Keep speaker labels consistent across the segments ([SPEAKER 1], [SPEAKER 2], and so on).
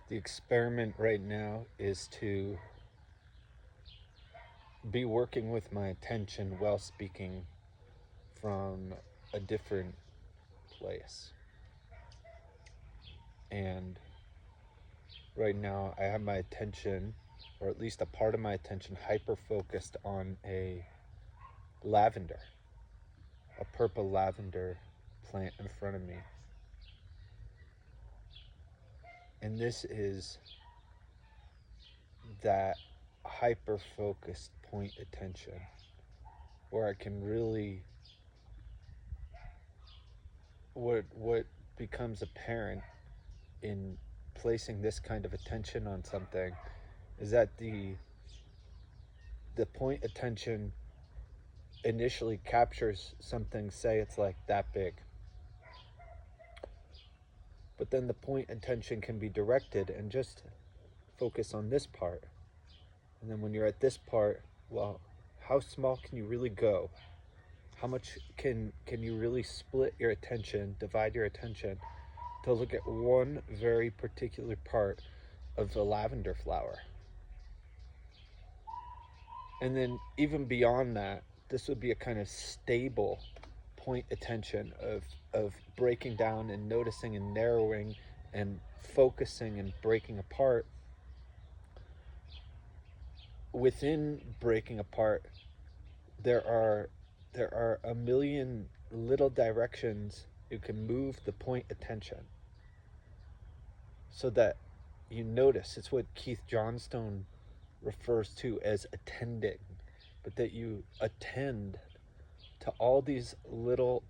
[SPEAKER 1] The experiment right now is to be working with my attention while speaking from a different place. And right now, I have my attention, or at least a part of my attention, hyper focused on a lavender, a purple lavender plant in front of me. And this is that hyper focused point attention where I can really, what becomes apparent in placing this kind of attention on something is that the point attention initially captures something, say it's like that big, but then the point attention can be directed and just focus on this part. And then when you're at this part, well, how small can you really go? How much can you really split your attention, divide your attention to look at one very particular part of the lavender flower? And then even beyond that, this would be a kind of stable point attention of breaking down and noticing and narrowing and focusing and breaking apart. Within breaking apart, there are a million little directions you can move the point attention so that you notice. It's what Keith Johnstone refers to as attending, but that you attend to all these little,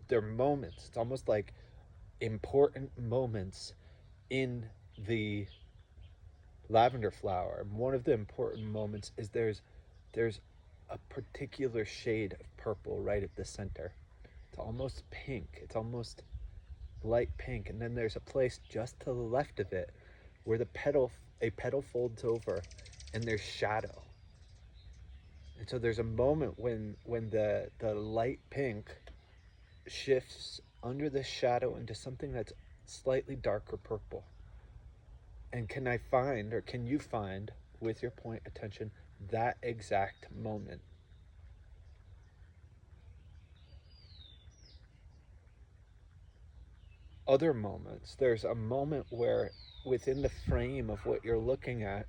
[SPEAKER 1] they're moments. It's almost like important moments in the lavender flower. And one of the important moments is there's a particular shade of purple right at the center. It's almost pink. It's almost light pink. And then there's a place just to the left of it where a petal folds over and there's shadow. And so there's a moment when the light pink shifts under the shadow into something that's slightly darker purple. And can you find with your point attention that exact moment? Other moments, there's a moment where within the frame of what you're looking at,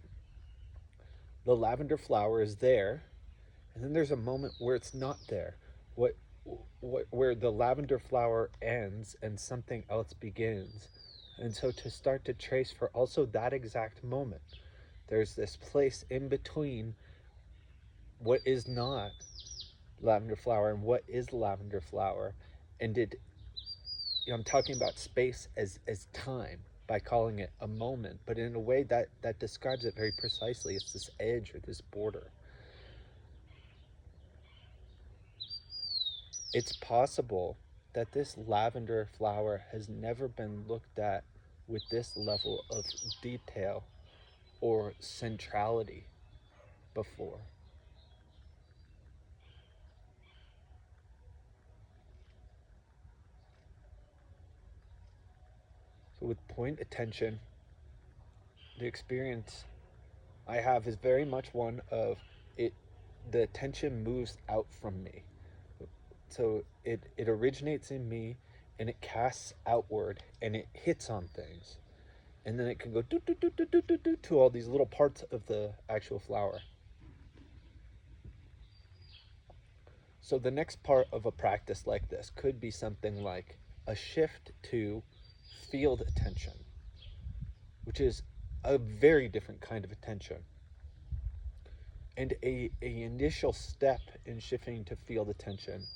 [SPEAKER 1] the lavender flower is there, and then there's a moment where it's not there. What where the lavender flower ends and something else begins. And so to start to trace for also that exact moment, there's this place in between what is not lavender flower and what is lavender flower. And I'm talking about space as time by calling it a moment, but in a way that describes it very precisely. It's this edge or this border. It's possible that this lavender flower has never been looked at with this level of detail or centrality before. So with point attention, the experience I have is very much one of it. The attention moves out from me. So it originates in me and it casts outward and it hits on things. And then it can go do, do, do, do, do, do, do, to all these little parts of the actual flower. So the next part of a practice like this could be something like a shift to field attention, which is a very different kind of attention. And a initial step in shifting to field attention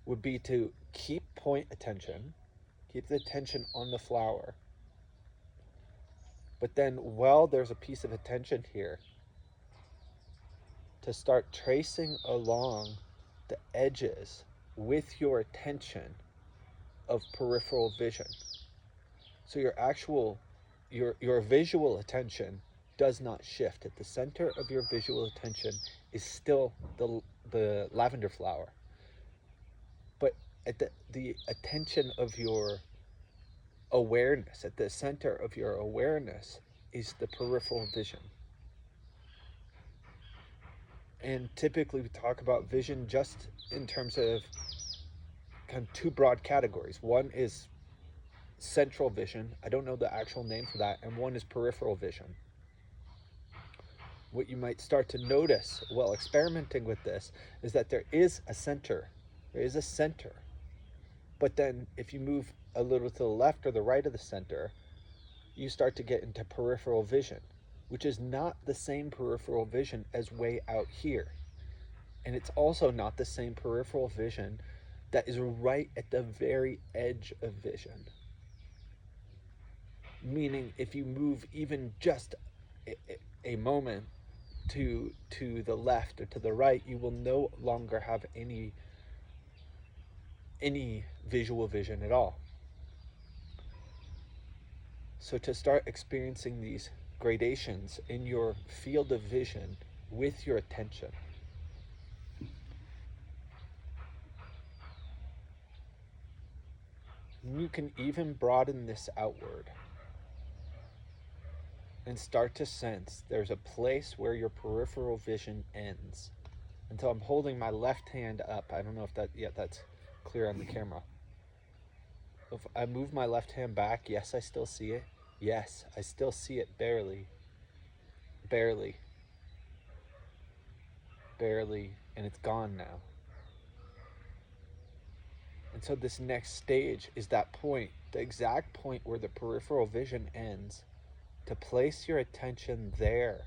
[SPEAKER 1] would be to keep point attention, keep the attention on the flower. But then while there's a piece of attention here, to start tracing along the edges with your attention of peripheral vision. So your visual attention does not shift. At the center of your visual attention is still the lavender flower. But at the attention of your awareness, at the center of your awareness, is the peripheral vision. And typically we talk about vision just in terms of kind of two broad categories. One is central vision. I don't know the actual name for that. And one is peripheral vision. What you might start to notice while experimenting with this is that there is a center. There is a center. But then if you move a little to the left or the right of the center, you start to get into peripheral vision, which is not the same peripheral vision as way out here. And it's also not the same peripheral vision that is right at the very edge of vision. Meaning if you move even just a moment to the left or to the right, you will no longer have any visual vision at all. So to start experiencing these gradations in your field of vision with your attention, you can even broaden this outward and start to sense there's a place where your peripheral vision ends. Until I'm holding my left hand up. I don't know if that's clear on the camera. If I move my left hand back, yes, I still see it. Yes, I still see it barely. Barely. Barely. And it's gone now. And so this next stage is that point, the exact point where the peripheral vision ends, to place your attention there.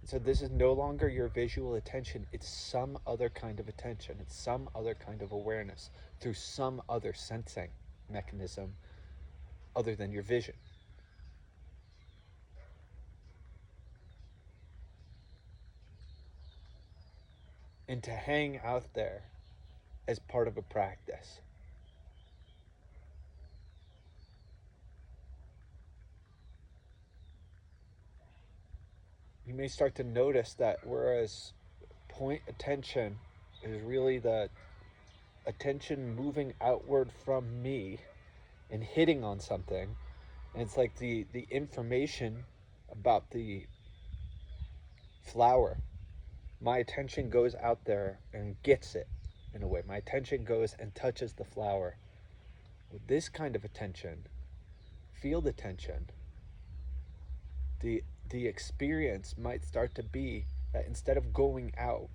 [SPEAKER 1] And so this is no longer your visual attention, it's some other kind of attention, it's some other kind of awareness through some other sensing mechanism other than your vision. And to hang out there as part of a practice. You may start to notice that whereas point attention is really the attention moving outward from me and hitting on something, and it's like the information about the flower, my attention goes out there and gets it in a way. My attention goes and touches the flower. With this kind of attention, field attention, the experience might start to be that instead of going out,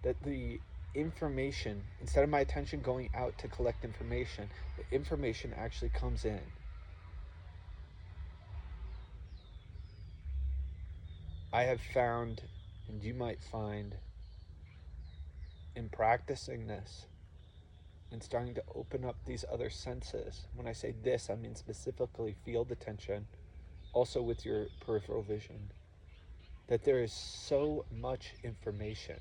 [SPEAKER 1] that the information, instead of my attention going out to collect information, the information actually comes in. I have found, and you might find, in practicing this and starting to open up these other senses. When I say this, I mean specifically field attention, also with your peripheral vision, that there is so much information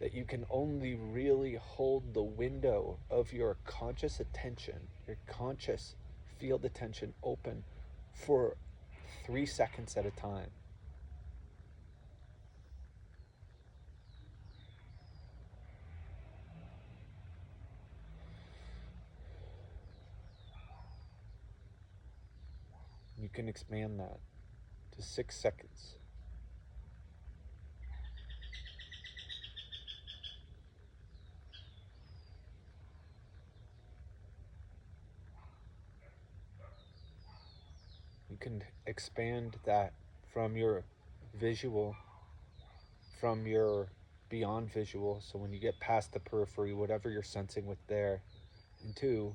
[SPEAKER 1] that you can only really hold the window of your conscious attention, your conscious field attention open for 3 seconds at a time. You can expand that to 6 seconds. You can expand that from your visual, from your beyond visual, so when you get past the periphery, whatever you're sensing with there, into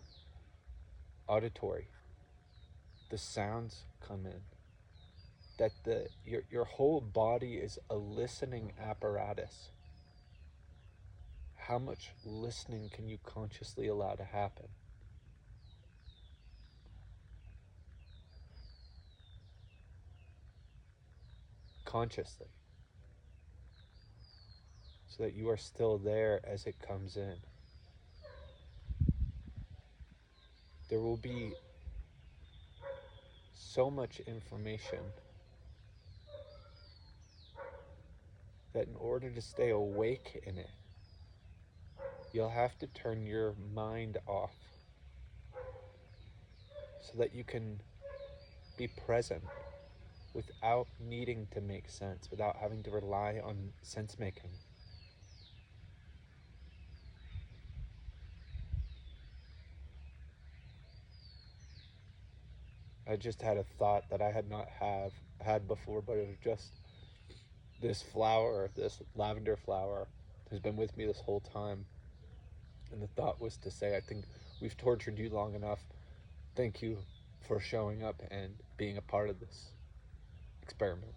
[SPEAKER 1] auditory. The sounds come in. That your whole body is a listening apparatus. How much listening can you consciously allow to happen? Consciously. So that you are still there as it comes in. There will be so much information that in order to stay awake in it, you'll have to turn your mind off. so that you can be present without needing to make sense, without having to rely on sense making. I just had a thought that I had not have had before, but it was just this flower, this lavender flower, has been with me this whole time. And the thought was to say, I think we've tortured you long enough. Thank you for showing up and being a part of this experiment.